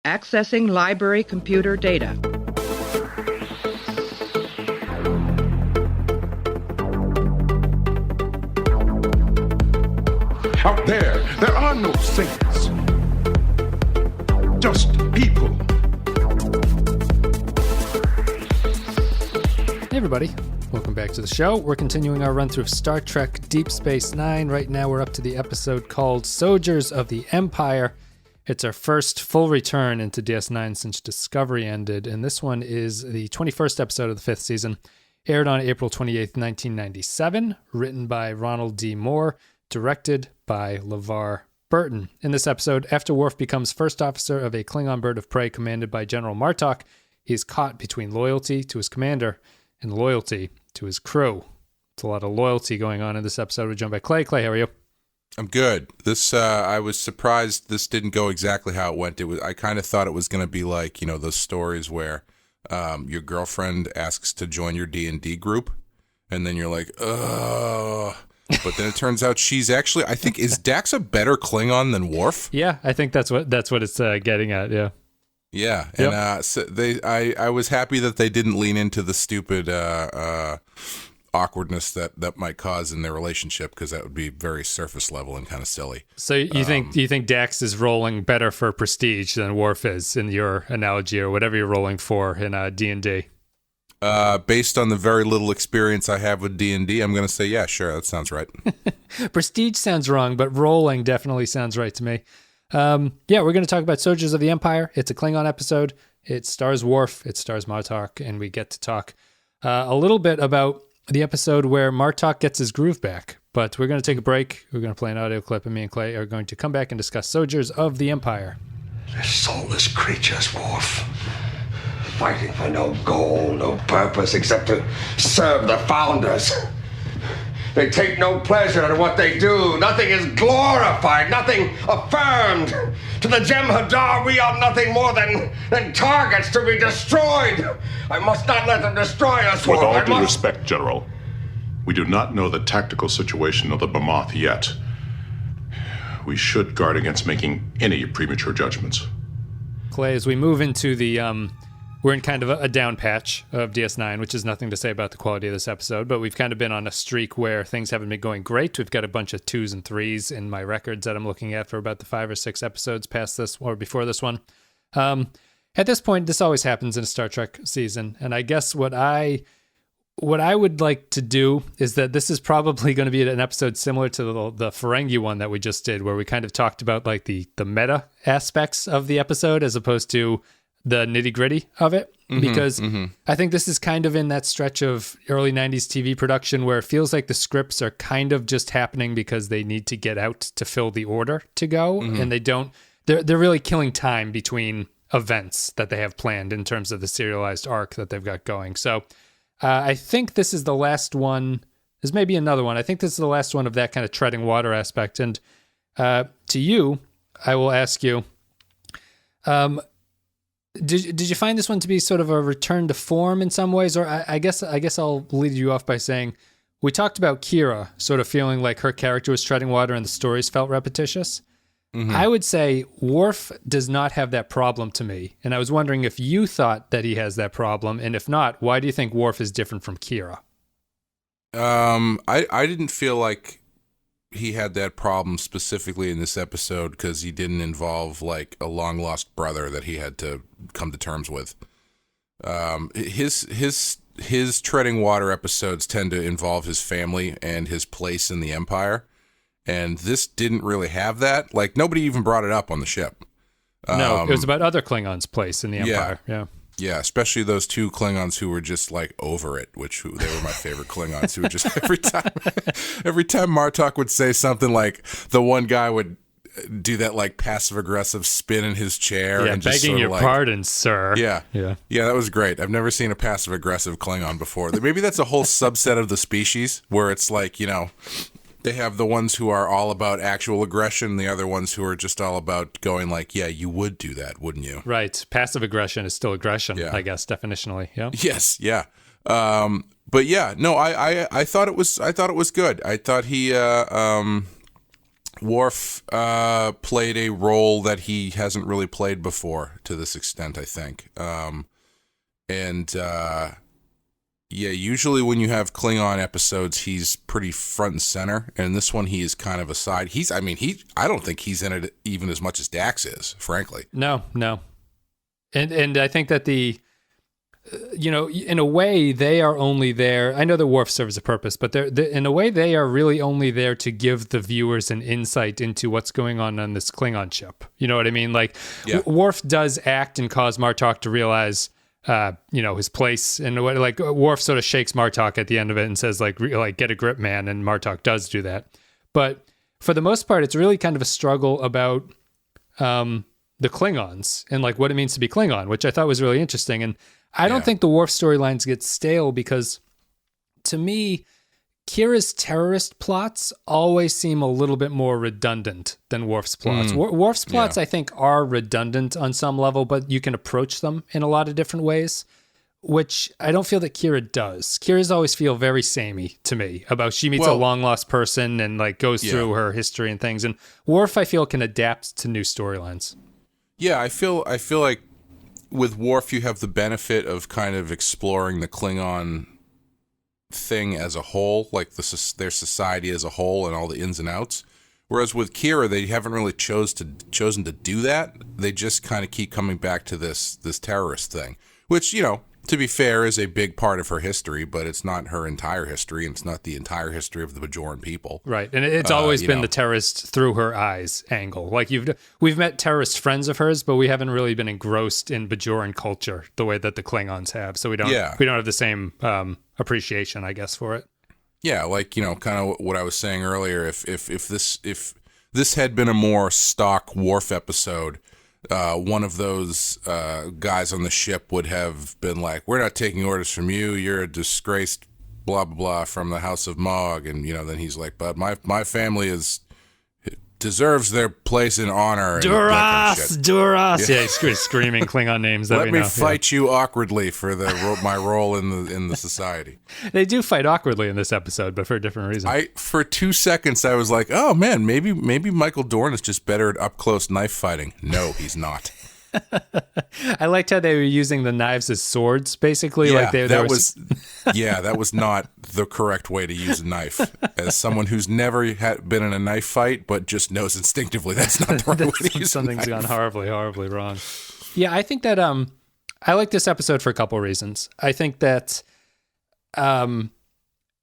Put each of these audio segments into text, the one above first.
Accessing library computer data. Out there are no saints. Just people. Hey everybody, welcome back to the show. We're continuing our run through Star Trek Deep Space Nine. Right now we're up to the episode called Soldiers of the Empire. It's our first full return into DS9 since Discovery ended, and this one is the 21st episode of the fifth season. Aired on April 28th, 1997, written by Ronald D. Moore, directed by LeVar Burton. In this episode, after Worf becomes first officer of a Klingon bird of prey commanded by General Martok, he's caught between loyalty to his commander and loyalty to his crew. It's a lot of loyalty going on in this episode. We're joined by Clay. Clay, how are you? I'm good. This I was surprised this didn't go exactly how it went. I kind of thought it was going to be like, you know, those stories where your girlfriend asks to join your D&D group, and then you're like, ugh. But then it turns out she's actually, I think, is Dax a better Klingon than Worf? Yeah, I think that's what it's getting at. Yeah. Yeah, Yep. And so I was happy that they didn't lean into the stupid awkwardness that might cause in their relationship, because that would be very surface level and kind of silly. So you think Dax is rolling better for prestige than Worf is in your analogy, or whatever you're rolling for in D&D? Based on the very little experience I have with D&D, I'm going to say, yeah, sure, that sounds right. Prestige sounds wrong, but rolling definitely sounds right to me. We're going to talk about Soldiers of the Empire. It's a Klingon episode. It stars Worf. It stars Martok, and we get to talk a little bit about the episode where Martok gets his groove back. But we're going to take a break. We're going to play an audio clip, and me and Clay are going to come back and discuss Soldiers of the Empire. They're soulless creatures, Worf. Fighting for no goal, no purpose except to serve the founders. They take no pleasure in what they do. Nothing is glorified, nothing affirmed. To the Jem'Hadar, we are nothing more than targets to be destroyed. I must not let them destroy us. With all I due must... respect, General, we do not know the tactical situation of the Behemoth yet. We should guard against making any premature judgments. Clay, as we move into the... We're in kind of a down patch of DS9, which is nothing to say about the quality of this episode, but we've kind of been on a streak where things haven't been going great. We've got a bunch of 2s and 3s in my records that I'm looking at for about the 5 or 6 episodes past this or before this one. At this point, this always happens in a Star Trek season, and I guess what I would like to do is that this is probably going to be an episode similar to the Ferengi one that we just did, where we kind of talked about like the meta aspects of the episode as opposed to the nitty-gritty of it, because I think this is kind of in that stretch of early 90s TV production where it feels like the scripts are kind of just happening because they need to get out to fill the order to go, and they're really killing time between events that they have planned in terms of the serialized arc that they've got going. So I think this is the last one. There's maybe another one. I think this is the last one of that kind of treading water aspect. And to you, I will ask you, Did you find this one to be sort of a return to form in some ways? Or I guess I'll lead you off by saying we talked about Kira sort of feeling like her character was treading water and the stories felt repetitious. I would say Worf does not have that problem to me. And I was wondering if you thought that he has that problem. And if not, why do you think Worf is different from Kira? I didn't feel like he had that problem specifically in this episode because he didn't involve like a long lost brother that he had to come to terms with. His treading water episodes tend to involve his family and his place in the Empire, and this didn't really have that. Like nobody even brought it up on the ship. No, it was about other Klingons' place in the Empire. Yeah, especially those 2 Klingons who were just like over it, they were my favorite Klingons who would just every time Martok would say something, like the one guy would do that like passive aggressive spin in his chair and just begging your pardon, sir. Yeah, that was great. I've never seen a passive aggressive Klingon before. Maybe that's a whole subset of the species where it's like, you know, they have the ones who are all about actual aggression, the other ones who are just all about going like, yeah, you would do that, wouldn't you? Right. Passive aggression is still aggression, I guess, definitionally. Yeah. Yes. Yeah. But yeah, no, I thought it was good. I thought he Worf played a role that he hasn't really played before to this extent, I think. Yeah, usually when you have Klingon episodes, he's pretty front and center, and this one he is kind of aside. I don't think he's in it even as much as Dax is, frankly. No. And I think that in a way, they are only there. I know that Worf serves a purpose, but in a way, they are really only there to give the viewers an insight into what's going on this Klingon ship. You know what I mean? Like, yeah. Worf does act and cause Martok to realize, his place. And like Worf sort of shakes Martok at the end of it and says, like, get a grip, man. And Martok does do that. But for the most part, it's really kind of a struggle about the Klingons and like what it means to be Klingon, which I thought was really interesting. And I don't think the Worf storylines get stale because, to me, Kira's terrorist plots always seem a little bit more redundant than Worf's plots. Worf's plots, I think, are redundant on some level, but you can approach them in a lot of different ways, which I don't feel that Kira does. Kira's always feel very samey to me about she meets a long-lost person and like goes through her history and things. And Worf, I feel, can adapt to new storylines. Yeah, I feel like with Worf, you have the benefit of kind of exploring the Klingon thing as a whole, like their society as a whole and all the ins and outs. Whereas with Kira, they haven't really chosen to do that. They just kind of keep coming back to this terrorist thing, which, to be fair, is a big part of her history, but it's not her entire history, and it's not the entire history of the Bajoran people. Right, and it's always been the terrorist through her eyes angle. Like we've met terrorist friends of hers, but we haven't really been engrossed in Bajoran culture the way that the Klingons have. So we don't have the same appreciation, I guess, for it. Yeah, like kind of what I was saying earlier. If this had been a more stock Worf episode, one of those guys on the ship would have been like, "We're not taking orders from you. You're a disgraced blah blah blah from the House of Mog," and then he's like, "But my family deserves their place in honor." Duras, Duras. Yeah, he's screaming Klingon names. That Let me fight you awkwardly for my role in the society. They do fight awkwardly in this episode, but for a different reason. For 2 seconds, I was like, "Oh man, maybe Michael Dorn is just better at up close knife fighting." No, he's not. I liked how they were using the knives as swords, basically. Yeah, like that was not the correct way to use a knife. As someone who's never been in a knife fight, but just knows instinctively that's not the right way to use something's a knife. gone horribly, horribly wrong. Yeah, I think that I like this episode for a couple of reasons. I think that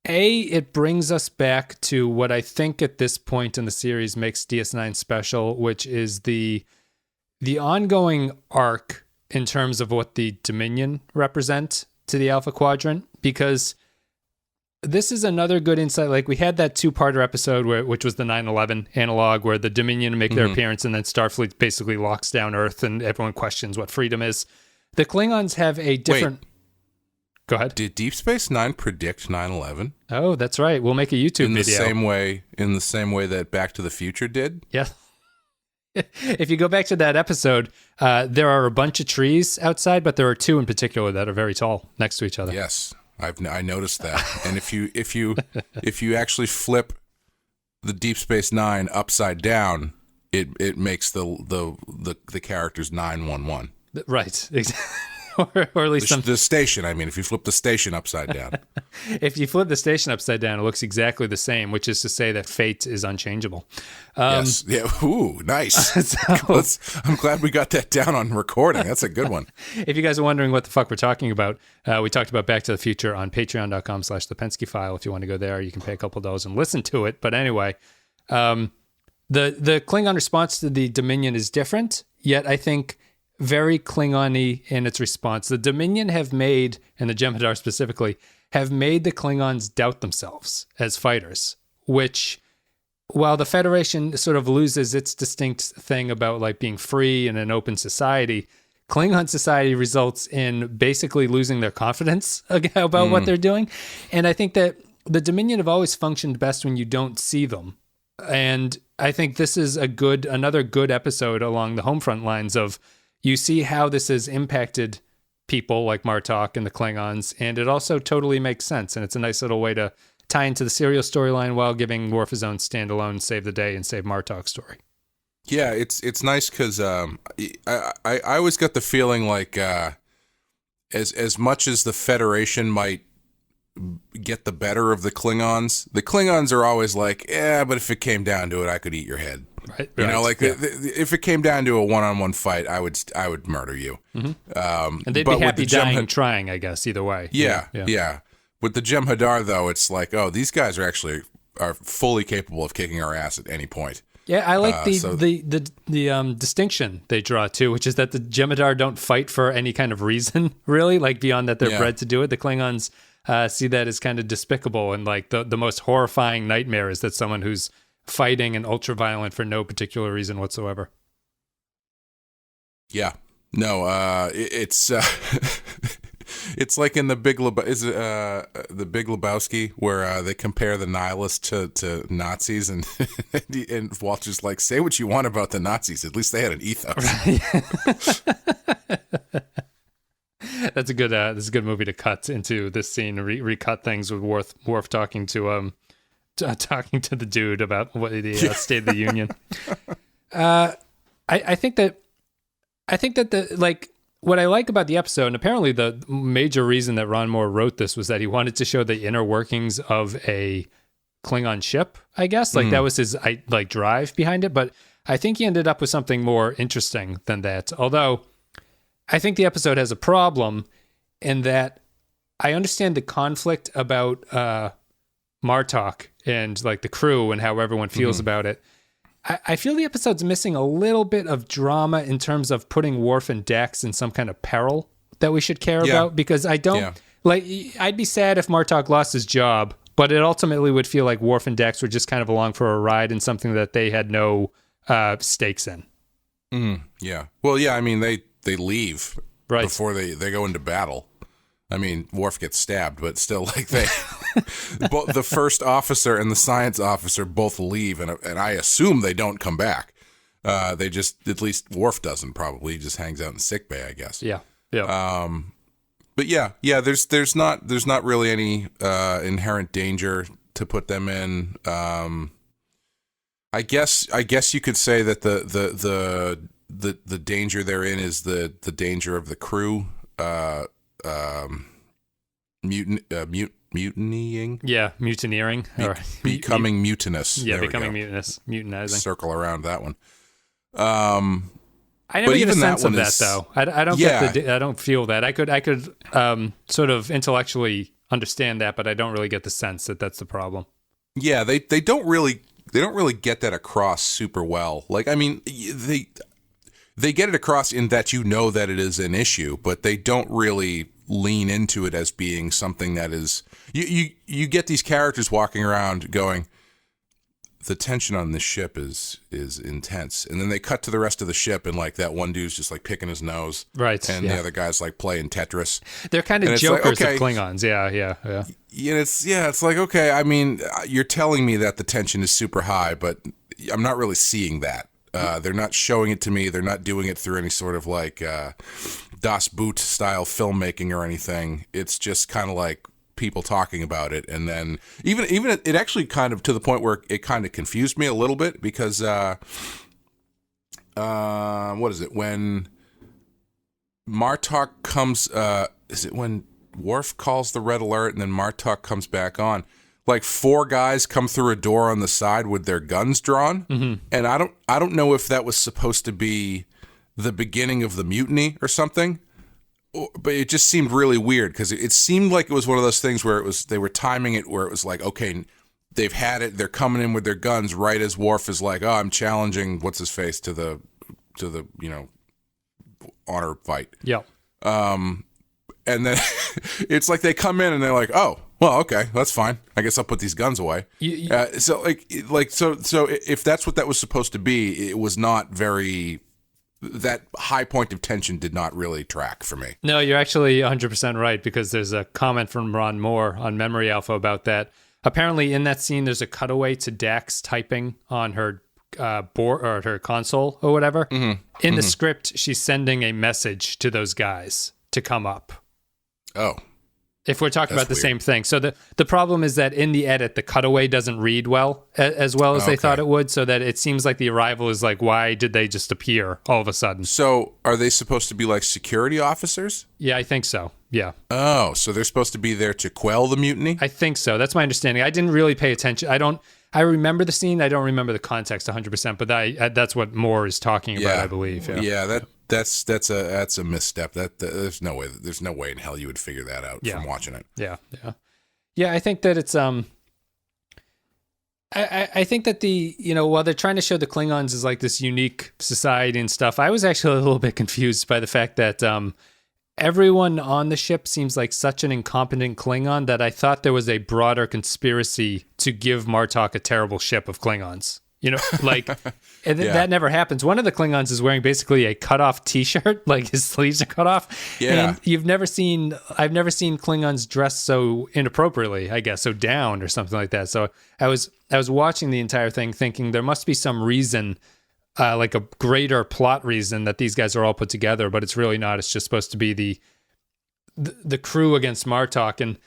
it brings us back to what I think at this point in the series makes DS9 special, which is the ongoing arc in terms of what the Dominion represent to the Alpha Quadrant, because this is another good insight. Like we had that 2-parter episode which was the 9/11 analog, where the Dominion make their appearance and then Starfleet basically locks down Earth and everyone questions what freedom is. The Klingons have a different... Go ahead. Did Deep Space Nine predict 9/11? Oh, that's right. We'll make a YouTube video. In the same way that Back to the Future did? Yeah. If you go back to that episode, there are a bunch of trees outside, but there are 2 in particular that are very tall next to each other. Yes, I noticed that. And if you actually flip the Deep Space Nine upside down, it makes the characters 911. Right. Or at least the station. I mean, if you flip the station upside down. If you flip the station upside down, it looks exactly the same, which is to say that fate is unchangeable. Yes. Yeah. Ooh, nice. I'm glad we got that down on recording. That's a good one. If you guys are wondering what the fuck we're talking about, we talked about Back to the Future on patreon.com/the Pensky File. If you want to go there, you can pay a couple $2 and listen to it. But anyway, the Klingon response to the Dominion is different, yet I think very Klingon-y in its response. The Dominion have made, and the Jem'Hadar specifically, have made the Klingons doubt themselves as fighters, which, while the Federation sort of loses its distinct thing about like being free in an open society, Klingon society results in basically losing their confidence about what they're doing. And I think that the Dominion have always functioned best when you don't see them. And I think this is another good episode along the Homefront lines of, you see how this has impacted people like Martok and the Klingons, and it also totally makes sense. And it's a nice little way to tie into the serial storyline while giving Worf his own standalone save the day and save Martok story. Yeah, it's nice because I always got the feeling like as much as the Federation might get the better of the Klingons are always like, yeah, but if it came down to it, I could eat your head. Right. You know, like yeah. if it came down to a one-on-one fight, I would murder you. And they'd be happy dying trying, I guess, either way. Yeah. With the Jem'Hadar, though, it's like, oh, these guys are fully capable of kicking our ass at any point. Yeah, I like the distinction they draw too, which is that the Jem'Hadar don't fight for any kind of reason, really, like beyond that they're bred to do it. The Klingons see that as kind of despicable, and like the most horrifying nightmare is that someone who's fighting and ultra-violent for no particular reason whatsoever. Yeah. No, it's it's like in the Big Lebowski where they compare the nihilists to Nazis, and and Walter's like, say what you want about the Nazis, at least they had an ethos. That's a good movie to cut into this scene, recut things with Worf talking to the dude about what the State of the Union. I think that the like what I like about the episode, and apparently the major reason that Ron Moore wrote this was that he wanted to show the inner workings of a Klingon ship, I guess. Like that was his drive behind it. But I think he ended up with something more interesting than that. Although I think the episode has a problem in that I understand the conflict about Martok and like the crew and how everyone feels about it. I feel the episode's missing a little bit of drama in terms of putting Worf and Dax in some kind of peril that we should care about, because I don't like, I'd be sad if Martok lost his job, but it ultimately would feel like Worf and Dax were just kind of along for a ride in something that they had no stakes in. Yeah. Well, yeah, I mean, they leave right before they go into battle. I mean, Worf gets stabbed, but still, like both the first officer and the science officer both leave, and I assume they don't come back. They just, at least Worf doesn't probably. He just hangs out in sickbay, I guess. Yeah. But yeah. There's not really any inherent danger to put them in. I guess you could say that the danger they're in is the danger of the crew. Mutinying. Yeah, mutineering. Becoming mutinous. Yeah, becoming mutinous. Mutinizing. Circle around that one. I never get a sense of that, though. I don't get I don't feel that. I could sort of intellectually understand that, but I don't really get the sense that that's the problem. Yeah, they don't really get that across super well. Like, I mean, they get it across in that you know that it is an issue, but they don't really lean into it as being something that is. You get these characters walking around going, the tension on this ship is intense, and then they cut to the rest of the ship, and like that one dude's just like picking his nose, right, and the other guy's like playing Tetris. They're kind of jokers of Klingons, yeah. It's like, okay, I mean, you're telling me that the tension is super high, but I'm not really seeing that. They're not showing it to me. They're not doing it through any sort of like Das Boot style filmmaking or anything. It's just kind of like people talking about it, and then even it actually kind of to the point where it kind of confused me a little bit, because what is it when Martok comes? Is it when Worf calls the red alert and then Martok comes back on? Like 4 guys come through a door on the side with their guns drawn, and I don't know if that was supposed to be the beginning of the mutiny or something, but it just seemed really weird, because it seemed like it was one of those things where they were timing it where it was like, okay, they've had it, they're coming in with their guns right as Worf is like, oh, I'm challenging what's his face to the honor fight. Yeah. And then it's like they come in and they're like, oh, well, okay, that's fine. I guess I'll put these guns away. So if that's what that was supposed to be, it was not very. That high point of tension did not really track for me. No, you're actually 100% right, because there's a comment from Ron Moore on Memory Alpha about that. Apparently, in that scene, there's a cutaway to Dax typing on her board or her console or whatever. In the script, she's sending a message to those guys to come up. Oh. If we're talking That's about the weird. same thing. So the problem is that in the edit, the cutaway doesn't read well as well as they thought it would, so that it seems like the arrival is like, why did they just appear all of a sudden? So are they supposed to be like security officers? Yeah, I think so. Yeah. Oh, so they're supposed to be there to quell the mutiny? I think so. That's my understanding. I didn't really pay attention. I remember the scene. I don't remember the context 100%, but that's what Moore is talking about, I believe. Yeah. That's a misstep. There's no way in hell you would figure that out from watching it. Yeah. I think that it's I think that while they're trying to show the Klingons as like this unique society and stuff, I was actually a little bit confused by the fact that everyone on the ship seems like such an incompetent Klingon that I thought there was a broader conspiracy to give Martok a terrible ship of Klingons. That never happens. One of the Klingons is wearing basically a cut-off T-shirt, like his sleeves are cut off. Yeah. And I've never seen Klingons dressed so inappropriately, I guess, so down or something like that. So I was watching the entire thing thinking there must be some reason, like a greater plot reason that these guys are all put together, but it's really not. It's just supposed to be the crew against Martok. And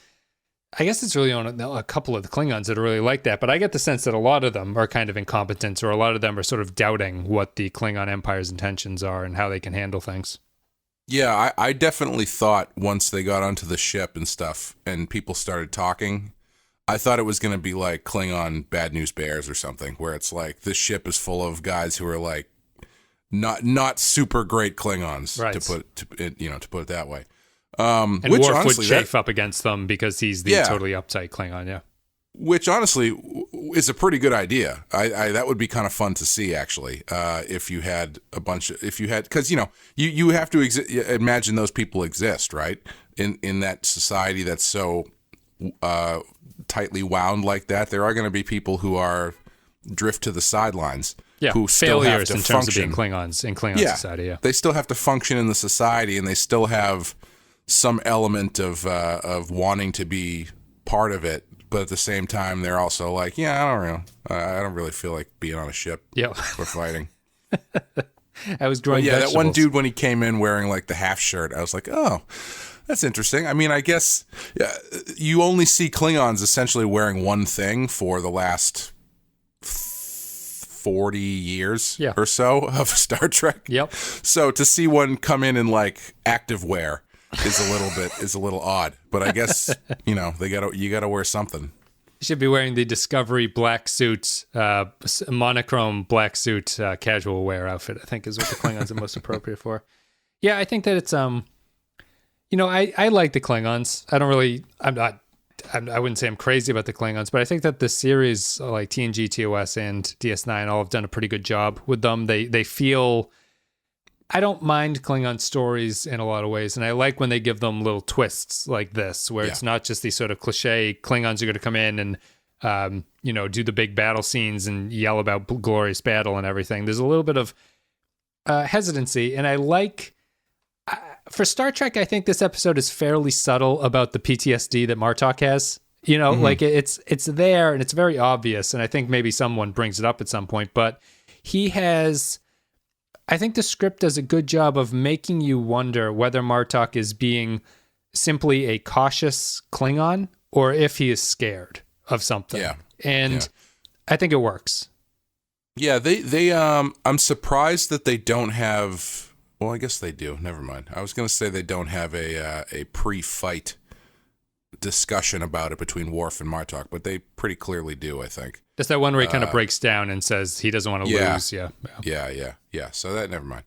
I guess it's really on a couple of the Klingons that are really like that, but I get the sense that a lot of them are kind of incompetent, or a lot of them are sort of doubting what the Klingon Empire's intentions are and how they can handle things. Yeah, I definitely thought once they got onto the ship and stuff and people started talking, I thought it was going to be like Klingon Bad News Bears or something, where it's like this ship is full of guys who are like not super great Klingons, right, to put it that way. And which Worf honestly, would chafe up against them because he's the totally uptight Klingon, yeah. Which honestly is a pretty good idea. I that would be kind of fun to see, actually. If you had because you have to imagine those people exist, right? In that society that's so tightly wound like that, there are going to be people who are drift to the sidelines. Yeah, who still failures have to in terms function. of being Klingons in Klingon society. Yeah, they still have to function in the society, and they still have some element of wanting to be part of it, but at the same time, they're also like, I don't really feel like being on a ship. Yeah, we're fighting. I was growing. Yeah, vegetables. that one dude when he came in wearing like the half shirt, I was like, oh, that's interesting. I mean, I guess you only see Klingons essentially wearing one thing for the last 40 years or so of Star Trek. Yep. So to see one come in like activewear is a little odd, but I guess you gotta wear something. You should be wearing the Discovery black suit, monochrome black suit, casual wear outfit. I think is what the Klingons are most appropriate for. Yeah, I think that it's I like the Klingons. I wouldn't say I'm crazy about the Klingons, but I think that the series like TNG, TOS, and DS9 all have done a pretty good job with them. They feel. I don't mind Klingon stories in a lot of ways, and I like when they give them little twists like this, where it's not just these sort of cliche Klingons are going to come in and do the big battle scenes and yell about glorious battle and everything. There's a little bit of hesitancy, and I like. For Star Trek, I think this episode is fairly subtle about the PTSD that Martok has. Like it's there and it's very obvious, and I think maybe someone brings it up at some point, but he has. I think the script does a good job of making you wonder whether Martok is being simply a cautious Klingon or if he is scared of something. Yeah. And I think it works. Yeah, they I'm surprised that they don't have, well, I guess they do. Never mind. I was going to say they don't have a pre-fight discussion about it between Worf and Martok, but they pretty clearly do, I think. Just that one where he kind of breaks down and says he doesn't want to lose. Yeah. So that, never mind.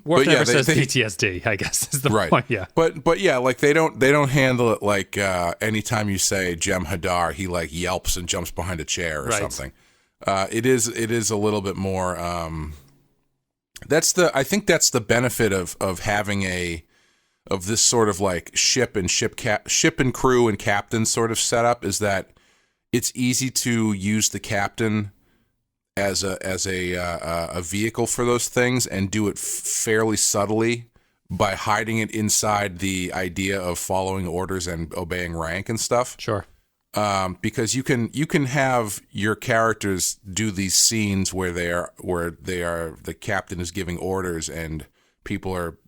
Worf never says PTSD, I guess, is the point. Yeah. But yeah, like they don't handle it like anytime you say Jem Hadar, he like yelps and jumps behind a chair or something. It is a little bit more. I think that's the benefit of having of this sort of like ship and crew and captain sort of setup, is that it's easy to use the captain as a vehicle for those things and do it fairly subtly by hiding it inside the idea of following orders and obeying rank and stuff. Sure. Because you can have your characters do these scenes where the captain is giving orders and people are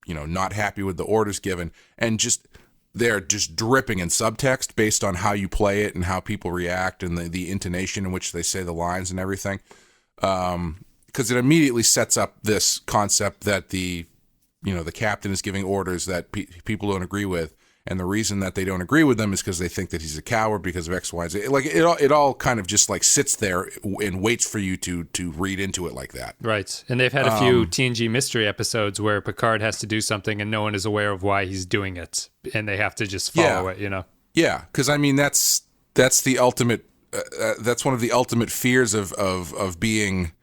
not happy with the orders given, and just they're just dripping in subtext based on how you play it and how people react and the intonation in which they say the lines and everything. Because it immediately sets up this concept that the captain is giving orders that people don't agree with, and the reason that they don't agree with them is because they think that he's a coward because of X, Y, Z. Like it all kind of just like sits there and waits for you to read into it like that. Right. And they've had a few TNG mystery episodes where Picard has to do something and no one is aware of why he's doing it, and they have to just follow it. Yeah, because I mean that's the ultimate. That's one of the ultimate fears of being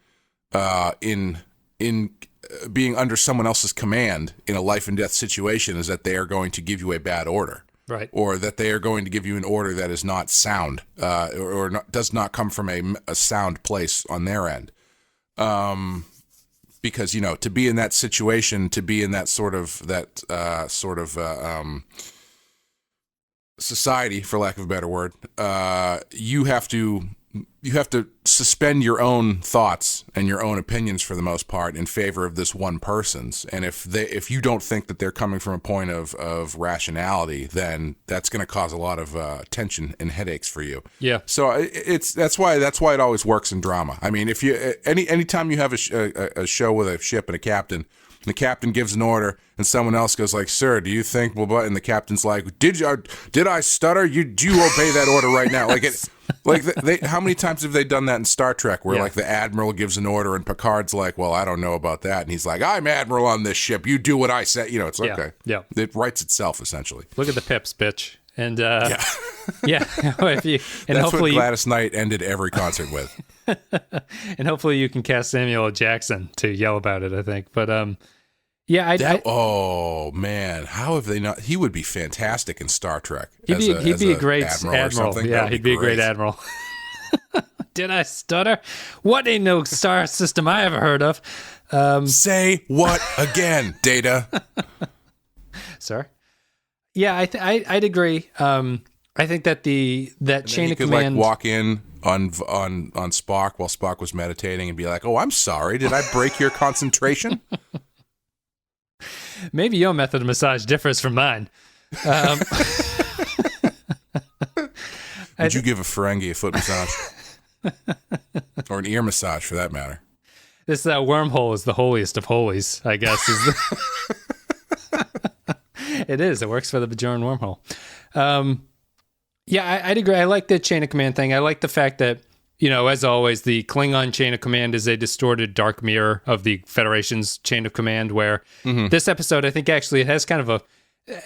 in being under someone else's command in a life and death situation is that they are going to give you a bad order, right? Or that they are going to give you an order that is not sound, does not come from a sound place on their end. Because to be in that situation, to be in that sort of society, for lack of a better word, you have to suspend your own thoughts and your own opinions for the most part in favor of this one person's. And if you don't think that they're coming from a point of rationality, then that's going to cause a lot of tension and headaches for you. Yeah. So that's why it always works in drama. I mean, if you anytime you have a show with a ship and a captain, and the captain gives an order, and someone else goes like, "Sir, do you think blah blah?" And the captain's like, "Did I stutter? Do you obey that order right now?" Like it, like how many times have they done that in Star Trek, where like the admiral gives an order and Picard's like, "Well, I don't know about that," and he's like, "I'm admiral on this ship. You do what I say." It's okay. Yeah. It writes itself essentially. Look at the pips, bitch. And yeah. And that's what Gladys Knight ended every concert with. And hopefully you can cast Samuel L. Jackson to yell about it, I think. But oh man, how have they not? He would be fantastic in Star Trek. He'd be a great admiral. Yeah, he'd be a great admiral. Did I stutter? What ain't no star system I ever heard of? Say what again, Data? Sir. Yeah, I'd agree. I think that that chain of command. Like walk in on Spock while Spock was meditating and be like, "Oh, I'm sorry. Did I break your concentration?" Maybe your method of massage differs from mine. Would you give a Ferengi a foot massage? Or an ear massage, for that matter? This wormhole is the holiest of holies, I guess. It is. It works for the Bajoran wormhole. I'd agree. I like the chain of command thing. I like the fact that, as always, the Klingon chain of command is a distorted dark mirror of the Federation's chain of command, where this episode, I think actually it has kind of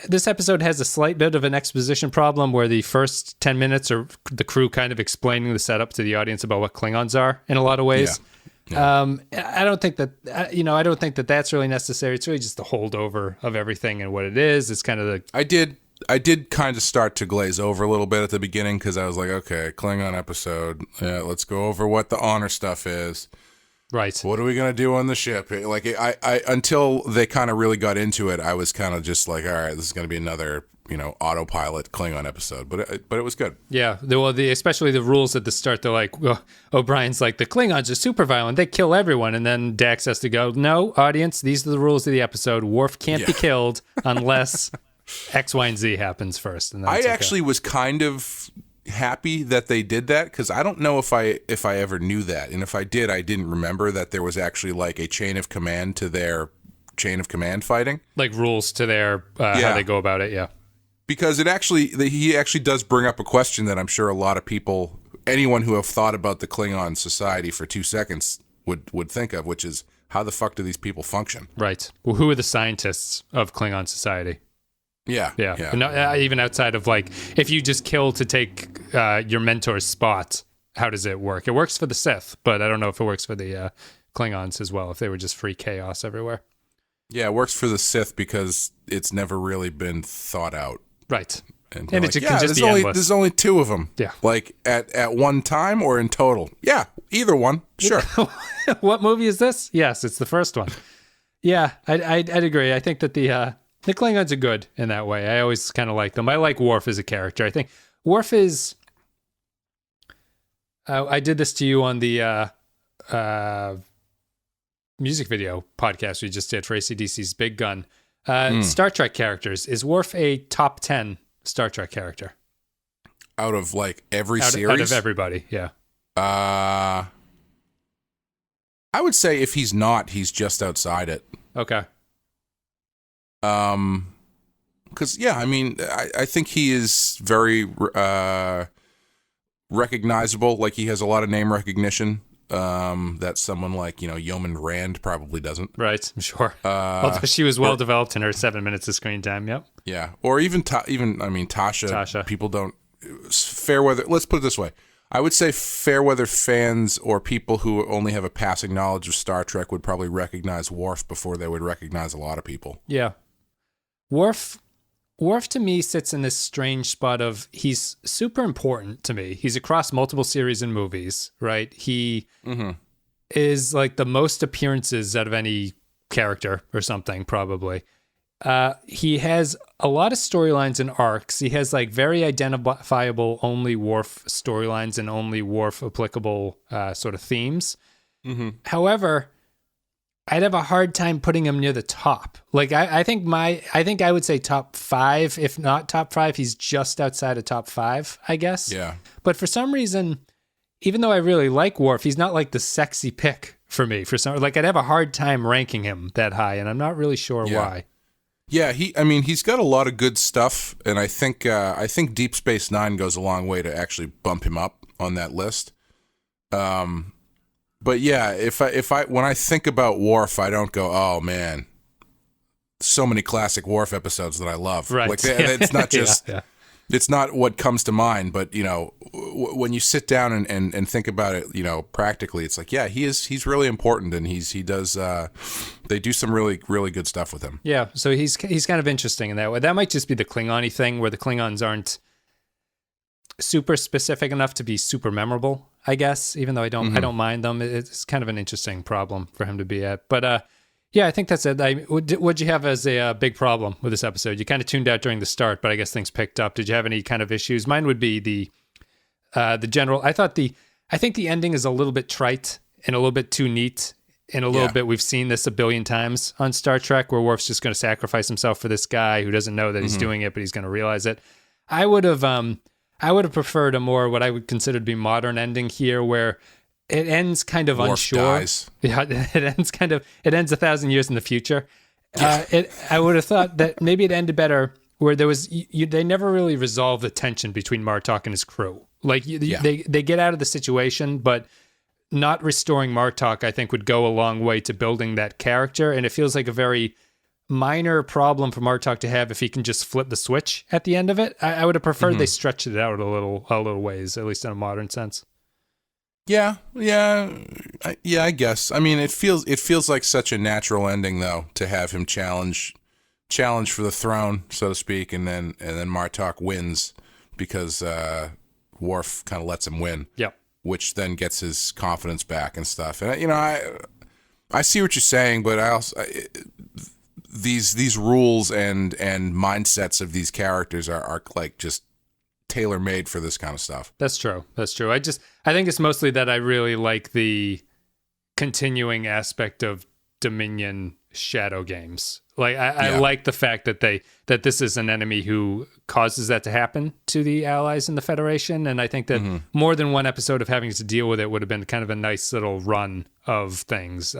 this episode has a slight bit of an exposition problem where the first 10 minutes are the crew kind of explaining the setup to the audience about what Klingons are in a lot of ways. Yeah. I don't think that, I don't think that that's really necessary. It's really just the holdover of everything and what it is. It's kind of I did kind of start to glaze over a little bit at the beginning because I was like, okay, Klingon episode. Yeah, let's go over what the honor stuff is. Right. What are we going to do on the ship? Like, I until they kind of really got into it, I was kind of just like, all right, this is going to be another, autopilot Klingon episode. But it was good. Yeah. Especially the rules at the start, they're like, O'Brien's like, the Klingons are super violent. They kill everyone. And then Dax has to go, no, audience, these are the rules of the episode. Worf can't be killed unless X, Y, and Z happens first. And I actually was kind of happy that they did that because I don't know if I ever knew that, and if I did, I didn't remember that there was actually like a chain of command to their chain of command fighting, like rules to their how they go about it. Yeah, because he actually does bring up a question that I'm sure a lot of people, anyone who have thought about the Klingon society for 2 seconds would think of, which is how the fuck do these people function? Right. Well, who are the scientists of Klingon society? Yeah. No, even outside of like, if you just kill to take your mentor's spot, how does it work? It works for the Sith, but I don't know if it works for the Klingons as well, if they were just free chaos everywhere. Yeah, it works for the Sith because it's never really been thought out. Right. And it can just be endless. There's only 2 of them. Yeah. Like at one time or in total. Yeah, either one. Sure. What movie is this? Yes, it's the first one. Yeah, I'd agree. I think that the Klingons are good in that way. I always kind of like them. I like Worf as a character. I think Worf is... I did this to you on the music video podcast we just did for AC/DC's Big Gun. Star Trek characters. Is Worf a top 10 Star Trek character? Out of like every series? Out of everybody, yeah. I would say if he's not, he's just outside it. Okay. Because, yeah, I mean, I think he is very recognizable. Like, he has a lot of name recognition that someone like, Yeoman Rand probably doesn't. Right, I'm sure. Although she was well developed in her 7 minutes of screen time, yep. Yeah, or even Tasha. People don't... Fairweather... Let's put it this way. I would say Fairweather fans or people who only have a passing knowledge of Star Trek would probably recognize Worf before they would recognize a lot of people. Yeah. Worf to me sits in this strange spot of he's super important to me. He's across multiple series and movies, right? He is like the most appearances out of any character or something, probably. He has a lot of storylines and arcs. He has like very identifiable only Worf storylines and only Worf applicable sort of themes. However, I'd have a hard time putting him near the top. Like I think I would say top 5, if not top 5. He's just outside of top 5, I guess. Yeah. But for some reason, even though I really like Worf, he's not like the sexy pick for me. I'd have a hard time ranking him that high, and I'm not really sure why. Yeah, he's got a lot of good stuff, and I think Deep Space Nine goes a long way to actually bump him up on that list. But yeah, when I think about Worf, I don't go, oh man, so many classic Worf episodes that I love. Right. Like it's not just, it's not what comes to mind, but when you sit down and think about it, practically, it's like, yeah, he's really important, and he does. They do some really, really good stuff with him. Yeah, so he's kind of interesting in that way. That might just be the Klingon-y thing, where the Klingons aren't super specific enough to be super memorable, I guess, even though I don't mind them. It's kind of an interesting problem for him to be at. But yeah, I think that's it. What'd you have as a big problem with this episode? You kind of tuned out during the start, but I guess things picked up. Did you have any kind of issues? Mine would be the general. I think the ending is a little bit trite and a little bit too neat. And a little bit, we've seen this a billion times on Star Trek, where Worf's just going to sacrifice himself for this guy who doesn't know that he's doing it, but he's going to realize it. I would have preferred a more what I would consider to be modern ending here, where it ends kind of Worf unsure. dies. Yeah, it ends 1,000 years in the future. I would have thought that maybe it ended better, where there was they never really resolved the tension between Martok and his crew. Like they get out of the situation, but not restoring Martok, I think, would go a long way to building that character. And it feels like a very minor problem for Martok to have if he can just flip the switch at the end of it. I would have preferred they stretched it out a little ways, at least in a modern sense. Yeah, I guess. I mean, it feels like such a natural ending, though, to have him challenge for the throne, so to speak, and then Martok wins because Worf kind of lets him win. Yep. Which then gets his confidence back and stuff. And I see what you're saying, but I also these rules and mindsets of these characters are like just tailor-made for this kind of stuff. That's true. I think it's mostly that I really like the continuing aspect of Dominion shadow games. Like I like the fact that this is an enemy who causes that to happen to the allies in the Federation, and I think that more than one episode of having to deal with it would have been kind of a nice little run of things.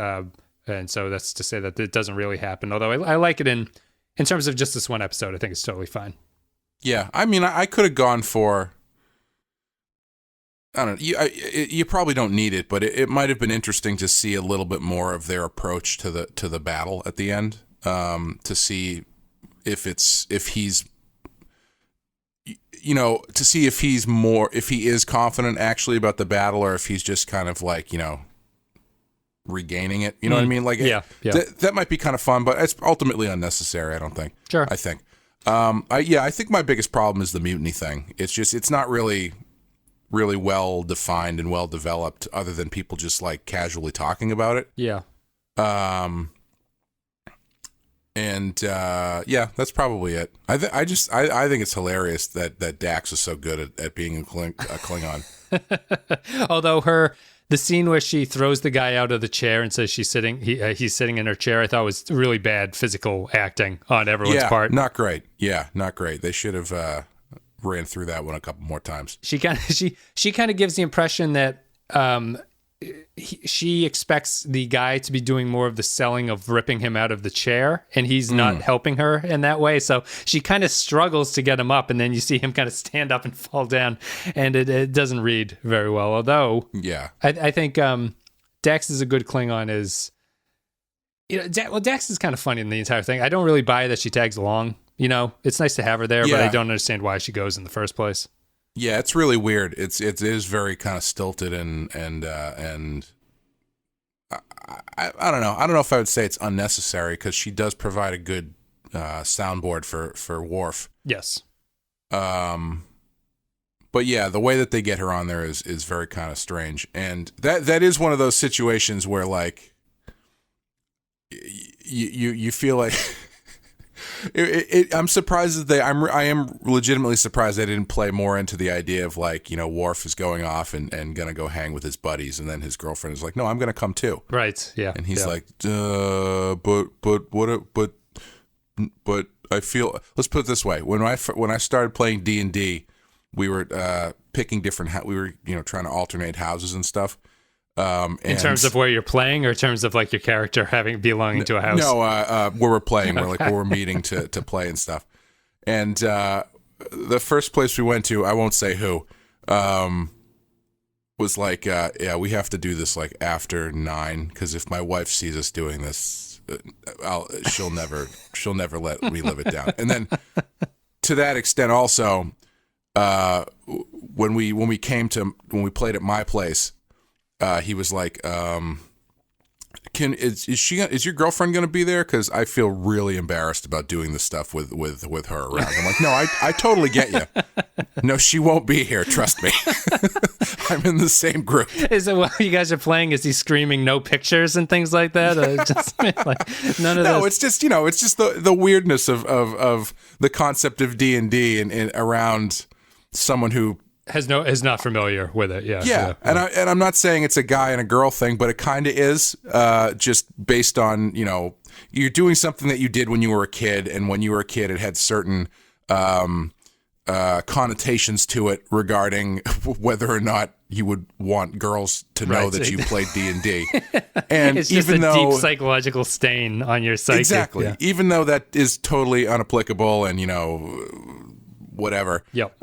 And so that's to say that it doesn't really happen. Although I like it in terms of just this one episode, I think it's totally fine. Yeah, I mean, I could have gone for, I don't know, you probably don't need it, but it might have been interesting to see a little bit more of their approach to the battle at the end, to see if he's if he is confident actually about the battle, or if he's just kind of like, regaining it. You know what I mean? Like, that might be kind of fun, but it's ultimately unnecessary, I don't think. Sure. I think. I think my biggest problem is the mutiny thing. It's not really well defined and well developed, other than people just like casually talking about it. Yeah. And yeah, that's probably it. I think it's hilarious that Dax is so good at being a Klingon. Although the scene where she throws the guy out of the chair and says he's sitting in her chair, I thought was really bad physical acting on everyone's part. Not great. Yeah, not great. They should have ran through that one a couple more times. She kind of gives the impression that she expects the guy to be doing more of the selling of ripping him out of the chair, and he's not helping her in that way. So she kind of struggles to get him up, and then you see him kind of stand up and fall down, and it doesn't read very well. Although, yeah, I think Dax is a good Klingon. Dax is kind of funny in the entire thing. I don't really buy that she tags along. It's nice to have her there, but I don't understand why she goes in the first place. Yeah, it's really weird. It is very kind of stilted and I don't know. I don't know if I would say it's unnecessary because she does provide a good soundboard for Worf. Yes. But yeah, the way that they get her on there is very kind of strange, and that is one of those situations where like you feel like. I'm surprised that I am legitimately surprised they didn't play more into the idea of like, Worf is going off and gonna go hang with his buddies, and then his girlfriend is like, no, I'm gonna come too. Right. Yeah. And he's like, but I feel. Let's put it this way: when I started playing D&D, we were picking different. We were trying to alternate houses and stuff. In terms of where you're playing, or in terms of like your character belonging to a house? No, where we're playing, where we're meeting to play and stuff. And the first place we went to, I won't say who, was like, yeah, we have to do this like after 9, because if my wife sees us doing this, she'll never let me live it down. And then to that extent, also, when we played at my place. He was like, is your girlfriend going to be there? Because I feel really embarrassed about doing this stuff with her around. I'm like, no, I totally get you. No, she won't be here. Trust me. I'm in the same group. Is it while you guys are playing? Is he screaming no pictures and things like that? Just like none of no, it's just the weirdness of the concept of D&D and around someone who is not familiar with it. Yeah. And I'm not saying it's a guy and a girl thing, but it kind of is, just based on, you're doing something that you did when you were a kid, and when you were a kid, it had certain connotations to it regarding whether or not you would want girls to know that you played D&D. And it's just even a though, deep psychological stain on your psyche. Exactly. Yeah. Even though that is totally unapplicable and, whatever. Yep.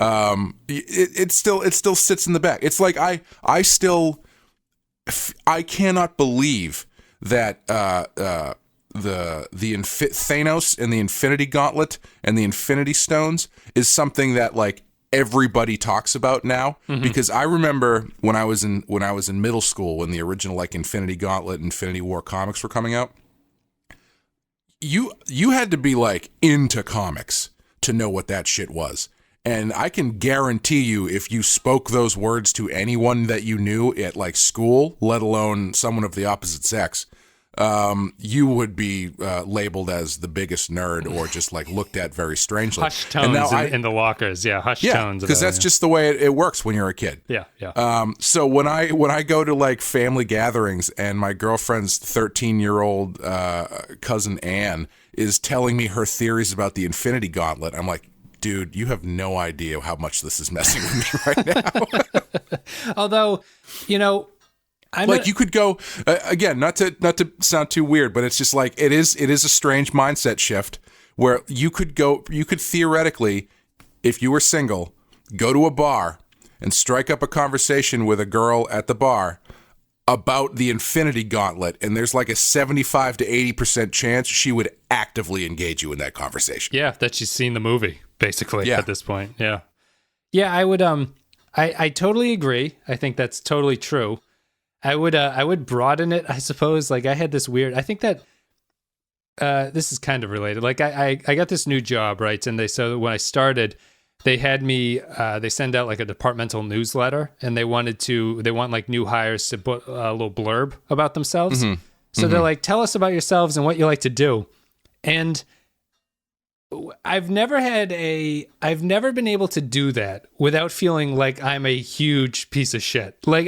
It still sits in the back. It's like I cannot believe that the Thanos and the Infinity Gauntlet and the Infinity Stones is something that like everybody talks about now, because I remember when I was in middle school, when the original like Infinity Gauntlet and Infinity War comics were coming out, you had to be like into comics to know what that shit was. And I can guarantee you, if you spoke those words to anyone that you knew at like school, let alone someone of the opposite sex, you would be labeled as the biggest nerd or just like looked at very strangely. Hush tones in the lockers. Yeah, hush tones. Because that's just the way it works when you're a kid. Yeah. So when I go to like family gatherings and my girlfriend's 13-year-old cousin Anne is telling me her theories about the Infinity Gauntlet, I'm like, dude, you have no idea how much this is messing with me right now. Although, you could go again, not to sound too weird, but it's just like it is a strange mindset shift where you could theoretically, if you were single, go to a bar and strike up a conversation with a girl at the bar about the Infinity Gauntlet, and there's like a 75 to 80% chance she would actively engage you in that conversation. Yeah, that she's seen the movie, basically, at this point. Yeah. Yeah, I would I totally agree. I think that's totally true. I would broaden it, I suppose. Like I had this weird, I think that this is kind of related. Like I got this new job, right? And so when I started, they had me, they send out like a departmental newsletter, and they want like new hires to put a little blurb about themselves. So they're like, tell us about yourselves and what you like to do. And I've never been able to do that without feeling like I'm a huge piece of shit. Like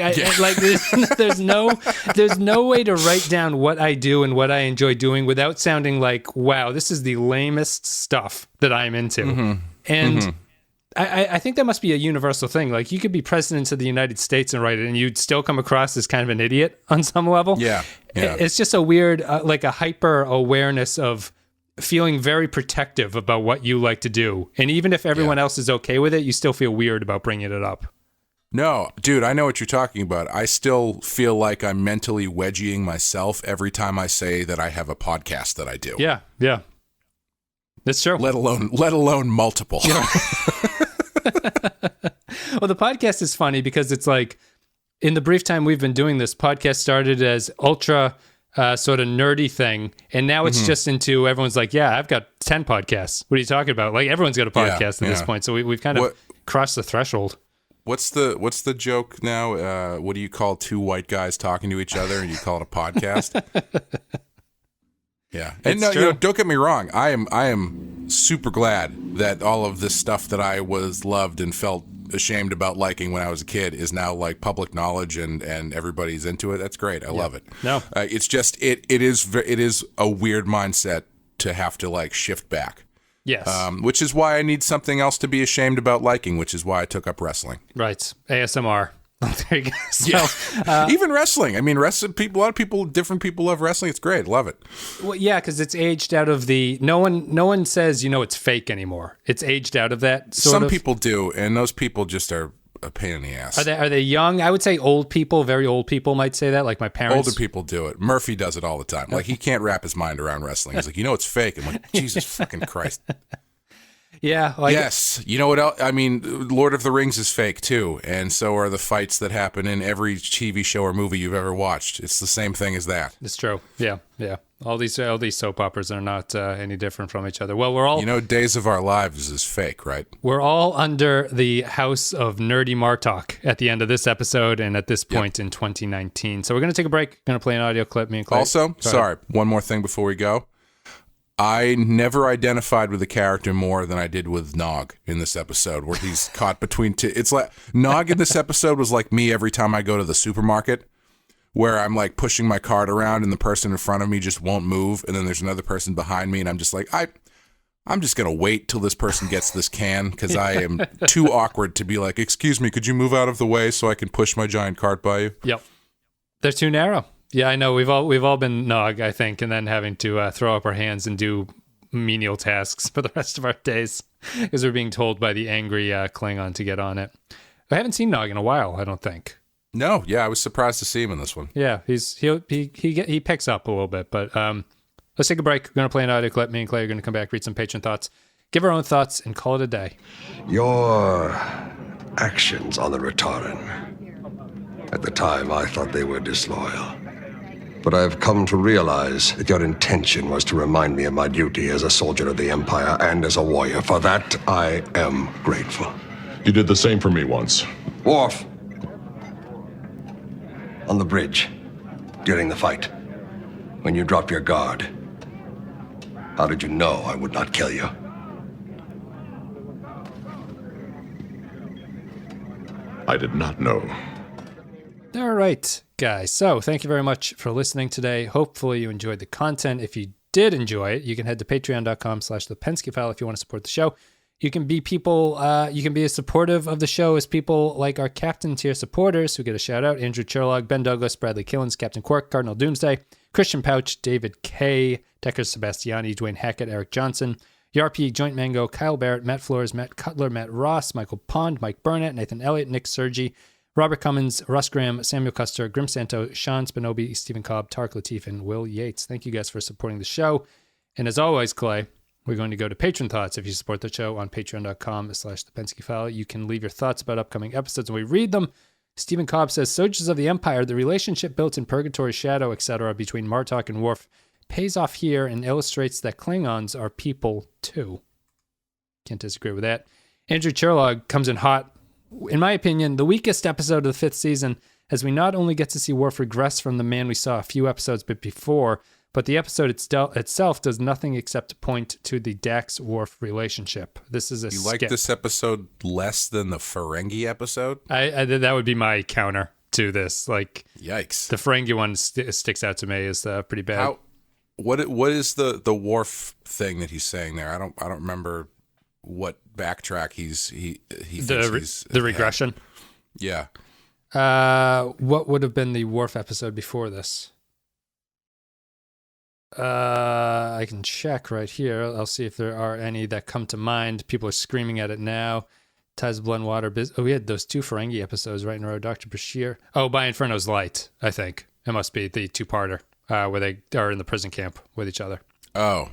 there's no way to write down what I do and what I enjoy doing without sounding like, wow, this is the lamest stuff that I'm into. Mm-hmm. And I think that must be a universal thing. Like, you could be president of the United States and write it, and you'd still come across as kind of an idiot on some level. Yeah. It's just a weird, like a hyper awareness of feeling very protective about what you like to do. And even if everyone else is okay with it, you still feel weird about bringing it up. No, dude, I know what you're talking about. I still feel like I'm mentally wedging myself every time I say that I have a podcast that I do. Yeah. That's true. Let alone multiple. Yeah. Well, the podcast is funny because it's like, in the brief time we've been doing this, podcast started as ultra sort of nerdy thing, and now it's just into, everyone's like, yeah, I've got 10 podcasts. What are you talking about? Like, everyone's got a podcast at this point, so we've kind of crossed the threshold. What's the joke now? What do you call two white guys talking to each other, and you call it a podcast? Yeah, and no, don't get me wrong. I am super glad that all of this stuff that I was loved and felt ashamed about liking when I was a kid is now like public knowledge, and everybody's into it. That's great. I love it. No, it's just it is a weird mindset to have to like shift back. Yes, which is why I need something else to be ashamed about liking, which is why I took up wrestling. Right, ASMR. There you go. So, even wrestling. I mean, a lot of people, different people love wrestling. It's great. Love it. Well, yeah, because it's aged out of the. No one says it's fake anymore. It's aged out of that. Some people do, and those people just are a pain in the ass. Are they young? I would say old people. Very old people might say that. Like my parents. Older people do it. Murphy does it all the time. Like, he can't wrap his mind around wrestling. He's like, it's fake. I'm like, Jesus fucking Christ. Yeah. Yes. You know what else? I mean, Lord of the Rings is fake too, and so are the fights that happen in every TV show or movie you've ever watched. It's the same thing as that. It's true. Yeah. All these soap operas are not any different from each other. Well, we're all Days of Our Lives is fake, right? We're all under the house of nerdy Martok at the end of this episode and at this point in 2019. So we're going to take a break. Going to play an audio clip. Me and Clay. Also, one more thing before we go. I never identified with the character more than I did with Nog in this episode, where he's caught between two. It's like Nog in this episode was like me every time I go to the supermarket, where I'm like pushing my cart around and the person in front of me just won't move, and then there's another person behind me, and I'm just like, I'm just gonna wait till this person gets this can, because I am too awkward to be like, excuse me, could you move out of the way so I can push my giant cart by you? Yep, they're too narrow. Yeah, I know. We've all been Nog, I think, and then having to throw up our hands and do menial tasks for the rest of our days because we're being told by the angry Klingon to get on it. I haven't seen Nog in a while, I don't think. No, yeah, I was surprised to see him in this one. Yeah, he picks up a little bit, but let's take a break. We're gonna play an audio clip. Me and Clay are gonna come back, read some patron thoughts, give our own thoughts, and call it a day. Your actions on the Return. At the time, I thought they were disloyal. But I've come to realize that your intention was to remind me of my duty as a soldier of the Empire and as a warrior. For that, I am grateful. You did the same for me once. Worf. On the bridge, during the fight, when you dropped your guard, how did you know I would not kill you? I did not know. All right, guys. So thank you very much for listening today. Hopefully you enjoyed the content. If you did enjoy it, you can head to patreon.com/thepensky file if you want to support the show. You can be you can be as supportive of the show as people like our captain tier supporters who get a shout out: Andrew Cherlog, Ben Douglas, Bradley Killens, Captain Quark, Cardinal Doomsday, Christian Pouch, David K, Decker Sebastiani, Dwayne Hackett, Eric Johnson, YARP, Joint Mango, Kyle Barrett, Matt Flores, Matt Cutler, Matt Ross, Michael Pond, Mike Burnett, Nathan Elliott, Nick Sergi, Robert Cummins, Russ Graham, Samuel Custer, Grim Santo, Sean Spinobi, Stephen Cobb, Tarek Latif, and Will Yates. Thank you guys for supporting the show. And as always, Clay, we're going to go to Patron Thoughts. If you support the show on patreon.com/thepensky file, you can leave your thoughts about upcoming episodes and we read them. Stephen Cobb says, Soldiers of the Empire, the relationship built in Purgatory Shadow, etc., between Martok and Worf pays off here and illustrates that Klingons are people too. Can't disagree with that. Andrew Cherlog comes in hot. In my opinion, the weakest episode of the 5th season, as we not only get to see Worf regress from the man we saw a few episodes before, but the episode itself does nothing except point to the Dax-Worf relationship. This is a You like this episode less than the Ferengi episode? That would be my counter to this. Like, yikes! The Ferengi one sticks out to me as pretty bad. What is the Worf thing that he's saying there? I don't remember what backtrack he thinks the regression. Yeah. What would have been the Worf episode before this? I can check right here. I'll see if there are any that come to mind. People are screaming at it now. Ties of Blood and Water. We had those 2 Ferengi episodes right in a row. Dr. Bashir. Oh, By Inferno's Light, I think. It must be the 2-parter where they are in the prison camp with each other. Oh.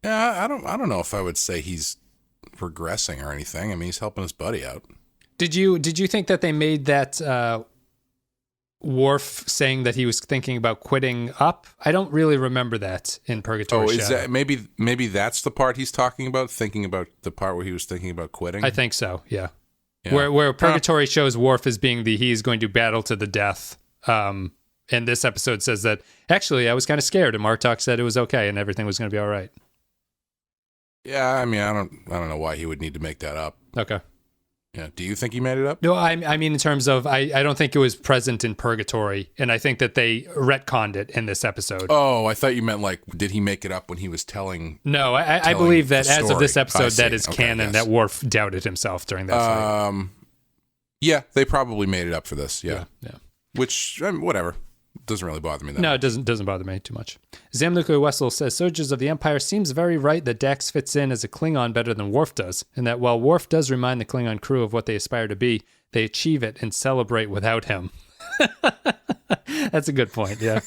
Yeah, I don't know if I would say he's regressing or anything. I mean, he's helping his buddy out. Did you think that they made that Worf saying that he was thinking about quitting up? I don't really remember that in Purgatory. Oh, is that maybe that's the part he's talking about? Thinking about the part where he was thinking about quitting? I think so. Yeah. Where Purgatory shows Worf as being he's going to battle to the death. And this episode says that actually I was kind of scared, and Martok said it was okay and everything was going to be all right. Yeah, I mean, I don't know why he would need to make that up. Okay. Yeah. Do you think he made it up? No, I mean in terms of I don't think it was present in Purgatory, and I think that they retconned it in this episode. Oh, I thought you meant like, did he make it up when he was telling? No, I believe that as of this episode, that is canon. That Worf doubted himself during that fight. Yeah, they probably made it up for this. Yeah. Which, whatever. Doesn't really bother me. No, it doesn't bother me too much. Zamluka Wessel says, Soldiers of the Empire seems very right that Dax fits in as a Klingon better than Worf does, and that while Worf does remind the Klingon crew of what they aspire to be, they achieve it and celebrate without him. That's a good point, yeah.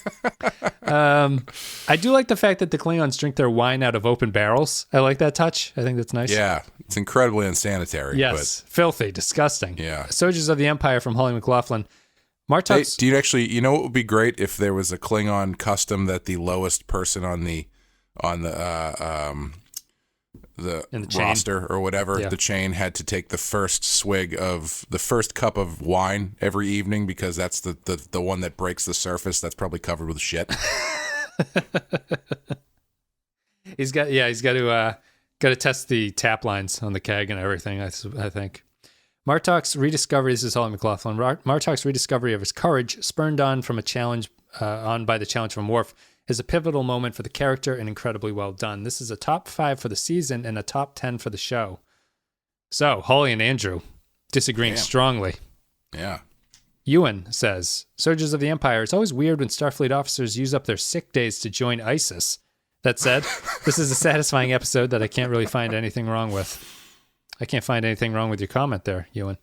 I do like the fact that the Klingons drink their wine out of open barrels. I like that touch. I think that's nice. Yeah, it's incredibly unsanitary. Yes, but filthy, disgusting. Yeah. Soldiers of the Empire from Holly McLaughlin. Martok. Hey, do you actually? You know what would be great if there was a Klingon custom that the lowest person on the roster or whatever, the chain, had to take the first cup of wine every evening, because that's the one that breaks the surface that's probably covered with shit. He's got to test the tap lines on the keg and everything. I think. Martok's rediscovery, this is Holly McLaughlin, Martok's rediscovery of his courage, spurned on by the challenge from Worf, is a pivotal moment for the character and incredibly well done. This is a top 5 for the season and a top 10 for the show. So, Holly and Andrew disagreeing strongly. Yeah. Ewan says, Soldiers of the Empire, it's always weird when Starfleet officers use up their sick days to join ISIS. That said, this is a satisfying episode that I can't really find anything wrong with. I can't find anything wrong with your comment there, Ewan.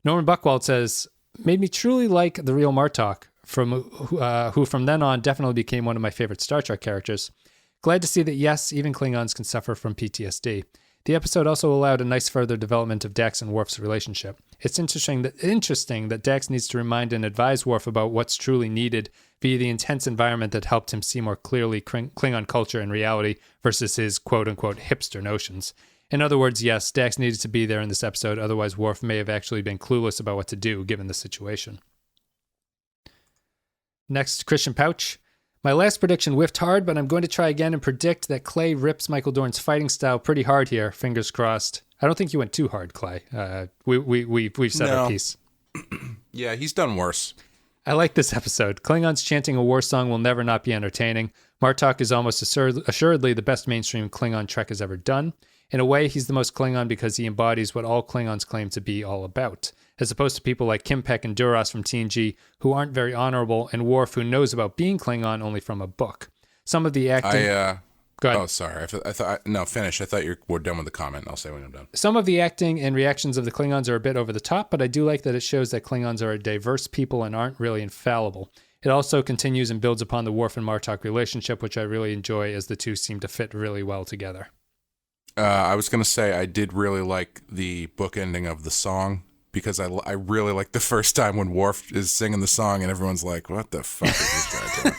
Norman Buckwald says, made me truly like the real Martok, who from then on definitely became one of my favorite Star Trek characters. Glad to see that, yes, even Klingons can suffer from PTSD. The episode also allowed a nice further development of Dax and Worf's relationship. It's interesting that Dax needs to remind and advise Worf about what's truly needed via the intense environment that helped him see more clearly Klingon culture and reality versus his quote-unquote hipster notions. In other words, yes, Dax needed to be there in this episode, otherwise Worf may have actually been clueless about what to do given the situation. Next, Christian Pouch. My last prediction whiffed hard, but I'm going to try again and predict that Clay rips Michael Dorn's fighting style pretty hard here, fingers crossed. I don't think you went too hard, Clay. We've said our piece. Yeah, he's done worse. I like this episode. Klingons chanting a war song will never not be entertaining. Martok is almost assuredly the best mainstream Klingon Trek has ever done. In a way, he's the most Klingon because he embodies what all Klingons claim to be all about, as opposed to people like Kim Peck and Duras from TNG, who aren't very honorable, and Worf, who knows about being Klingon only from a book. Some of the acting... Go ahead. Oh, sorry. I thought no, finish. I thought you were done with the comment. I'll say when I'm done. Some of the acting and reactions of the Klingons are a bit over the top, but I do like that it shows that Klingons are a diverse people and aren't really infallible. It also continues and builds upon the Worf and Martok relationship, which I really enjoy, as the two seem to fit really well together. I was going to say I did really like the book ending of the song, because I really like the first time when Worf is singing the song and everyone's like, what the fuck is this guy doing?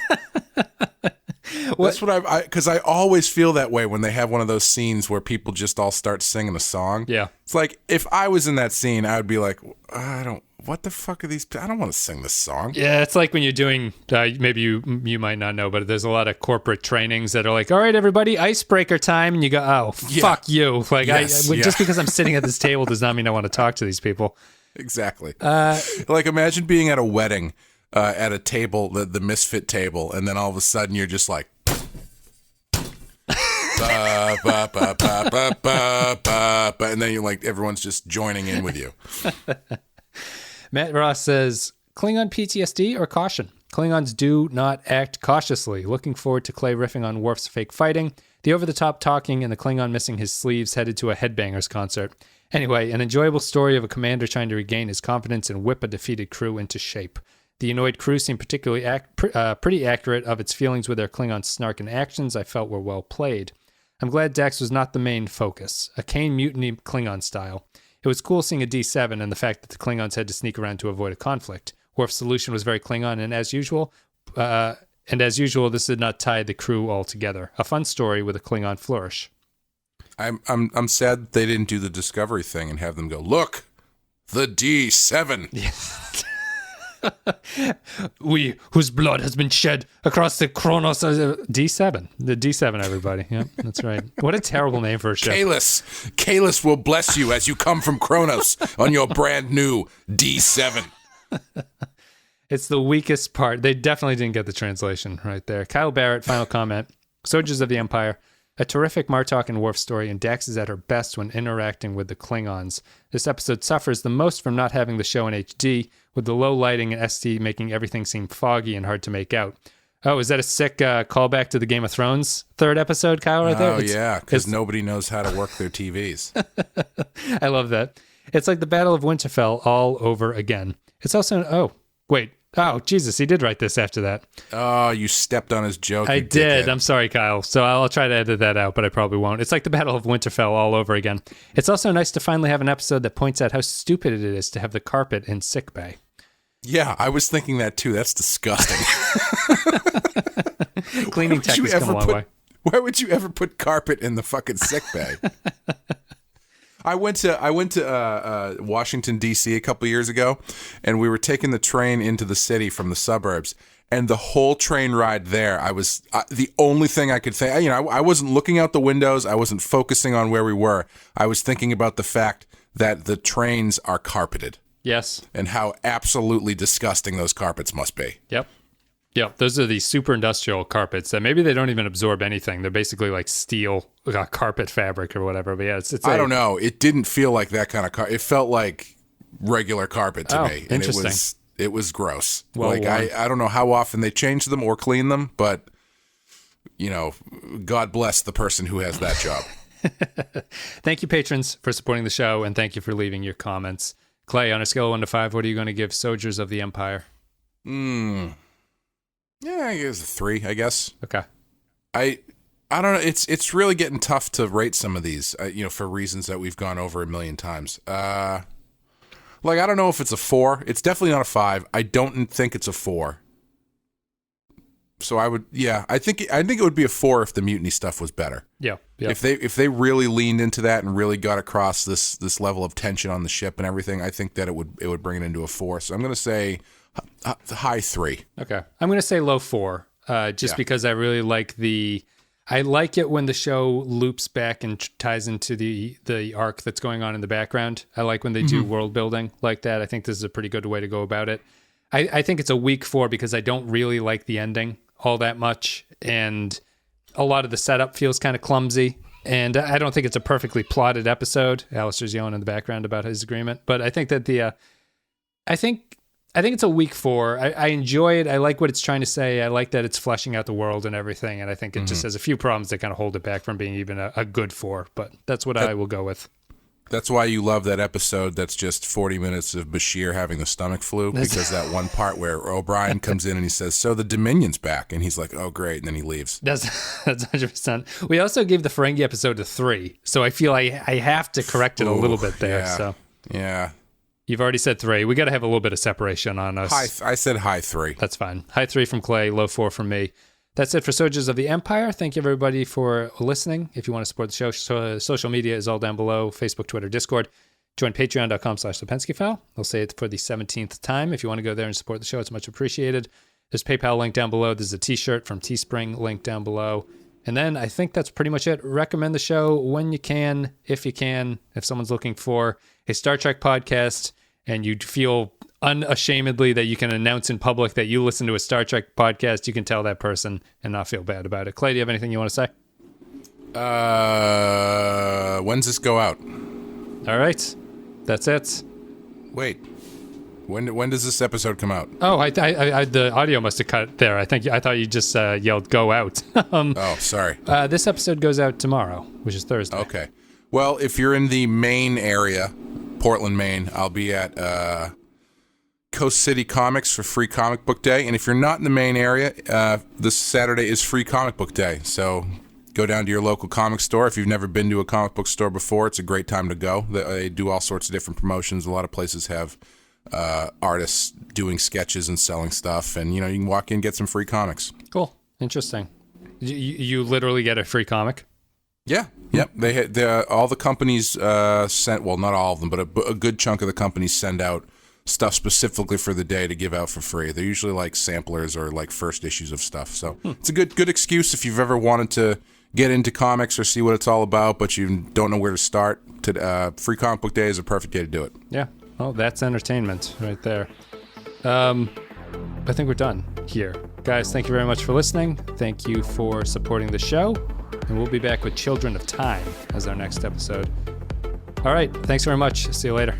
That's what because I always feel that way when they have one of those scenes where people just all start singing a song. Yeah. It's like, if I was in that scene, I would be like, what the fuck are these? I don't want to sing this song. Yeah, it's like when you're doing, maybe you might not know, but there's a lot of corporate trainings that are like, all right, everybody, icebreaker time. And you go, oh, fuck you. Like, just because I'm sitting at this table does not mean I want to talk to these people. Exactly. Like, imagine being at a wedding, at a table, the misfit table, and then all of a sudden you're just like, and then you're like, everyone's just joining in with you. Matt Ross says, Klingon PTSD or caution? Klingons do not act cautiously. Looking forward to Clay riffing on Worf's fake fighting, the over-the-top talking, and the Klingon missing his sleeves headed to a Headbangers concert. Anyway, an enjoyable story of a commander trying to regain his confidence and whip a defeated crew into shape. The annoyed crew seemed particularly pretty accurate of its feelings with their Klingon snark and actions I felt were well played. I'm glad Dax was not the main focus, a Kane mutiny Klingon style. It was cool seeing a D7 and the fact that the Klingons had to sneak around to avoid a conflict. Worf's solution was very Klingon, and as usual, this did not tie the crew all together. A fun story with a Klingon flourish. I'm sad they didn't do the Discovery thing and have them go, look, the D7. We, whose blood has been shed across the Kronos. D7. The D7, everybody. Yep, that's right. What a terrible name for a ship. Kalis will bless you as you come from Kronos on your brand new D7. It's the weakest part. They definitely didn't get the translation right there. Kyle Barrett, final comment. Soldiers of the Empire. A terrific Martok and Worf story, and Dax is at her best when interacting with the Klingons. This episode suffers the most from not having the show in HD, with the low lighting and SD making everything seem foggy and hard to make out. Oh, is that a sick callback to the Game of Thrones third episode, Kyle, right there? Oh, yeah, because nobody knows how to work their TVs. I love that. It's like the Battle of Winterfell all over again. It's also... Oh, Jesus, he did write this after that. Oh, you stepped on his joke. I did. Dickhead. I'm sorry, Kyle. So I'll try to edit that out, but I probably won't. It's like the Battle of Winterfell all over again. It's also nice to finally have an episode that points out how stupid it is to have the carpet in sickbay. Yeah, I was thinking that too. That's disgusting. Cleaning tech has come a long way. Why would you ever put carpet in the fucking sickbay? I went to Washington, D.C. a couple years ago, and we were taking the train into the city from the suburbs. And the whole train ride there, I was the only thing I could think. I wasn't looking out the windows. I wasn't focusing on where we were. I was thinking about the fact that the trains are carpeted. Yes. And how absolutely disgusting those carpets must be. Yep. Yep, those are the super industrial carpets that maybe they don't even absorb anything. They're basically like steel carpet fabric or whatever. But yeah, it's I don't know. It didn't feel like that kind of carpet. It felt like regular carpet to me. And interesting. It was gross. Well, I don't know how often they change them or clean them, but God bless the person who has that job. Thank you, patrons, for supporting the show, and thank you for leaving your comments. Clay, on a scale of 1 to 5, what are you going to give Soldiers of the Empire? Yeah, I guess a 3, I guess. Okay. I don't know. It's really getting tough to rate some of these, for reasons that we've gone over a million times. I don't know if it's a 4. It's definitely not a 5. I don't think it's a 4. So I think it would be a 4 if the mutiny stuff was better. Yeah. If they really leaned into that and really got across this level of tension on the ship and everything, I think that it would bring it into a 4. So I'm going to say high 3. Okay. I'm going to say low 4, because I really like I like it when the show loops back and ties into the arc that's going on in the background. I like when they do world building like that. I think this is a pretty good way to go about it. I think it's a weak 4 because I don't really like the ending all that much, and a lot of the setup feels kind of clumsy, and I don't think it's a perfectly plotted episode. Alistair's yelling in the background about his agreement, but I think that I think it's a weak 4. I enjoy it. I like what it's trying to say. I like that it's fleshing out the world and everything, and I think it just has a few problems that kind of hold it back from being even a good 4, but that's what I will go with. That's why you love that episode that's just 40 minutes of Bashir having the stomach flu, because that one part where O'Brien comes in and he says, so the Dominion's back, and he's like, oh, great, and then he leaves. That's 100%. We also gave the Ferengi episode a 3, so I feel I have to correct it a little bit there. Yeah. So yeah. You've already said 3. We got to have a little bit of separation on us. I said high 3. That's fine. High 3 from Clay, low 4 from me. That's it for Soldiers of the Empire. Thank you, everybody, for listening. If you want to support the show, social media is all down below: Facebook, Twitter, Discord. Join patreon.com/thepenskyfile. I'll say it for the 17th time. If you want to go there and support the show, it's much appreciated. There's PayPal link down below. There's a t-shirt from Teespring link down below. And then I think that's pretty much it. Recommend the show when you can, if you can. If someone's looking for a Star Trek podcast and you feel unashamedly that you can announce in public that you listen to a Star Trek podcast, you can tell that person and not feel bad about it. Clay, do you have anything you want to say? When's this go out? All right. That's it. Wait. When does this episode come out? Oh, I the audio must have cut there. I thought you just yelled "go out." Oh, sorry. This episode goes out tomorrow, which is Thursday. Okay. Well, if you're in the Maine area, Portland, Maine, I'll be at Coast City Comics for Free Comic Book Day. And if you're not in the Maine area, this Saturday is Free Comic Book Day. So go down to your local comic store. If you've never been to a comic book store before, it's a great time to go. They do all sorts of different promotions. A lot of places have artists doing sketches and selling stuff, and you can walk in and get some free comics. Cool. Interesting. You literally get a free comic? Yeah. Yep. All the companies sent, well, not all of them, but a good chunk of the companies send out stuff specifically for the day to give out for free. They're usually like samplers or like first issues of stuff. So it's a good excuse if you've ever wanted to get into comics or see what it's all about, but you don't know where to start. Free Comic Book Day is a perfect day to do it. Yeah. Well, that's entertainment right there. I think we're done here. Guys, thank you very much for listening. Thank you for supporting the show. And we'll be back with Children of Time as our next episode. All right. Thanks very much. See you later.